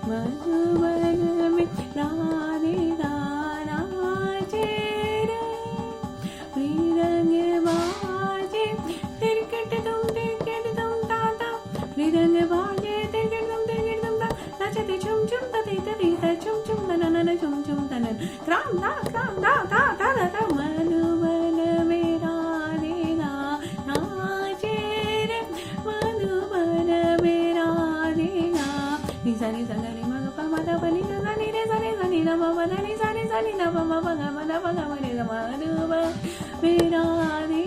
மதுவனமே ராதே ராஜேர ரிரங்க வாஜே திர்கட்டதும் தாதா ரிரங்க வாஜே திர்கட்டதும் தா நச்சதே சும் சும் ததே ததே சும் சும் தனன சும் சும் தனன கிராம் தா தா தா மதுவனமே ராதே ராஜேர மதுவனமே ராதே ரா ni sa ni sa ga ni ma ga pa ma da pa ni sa ni re sa ni na ma ma da ni sa ni na pa ma pa ga ma da pa ga ma re sa ma du ba me ra ni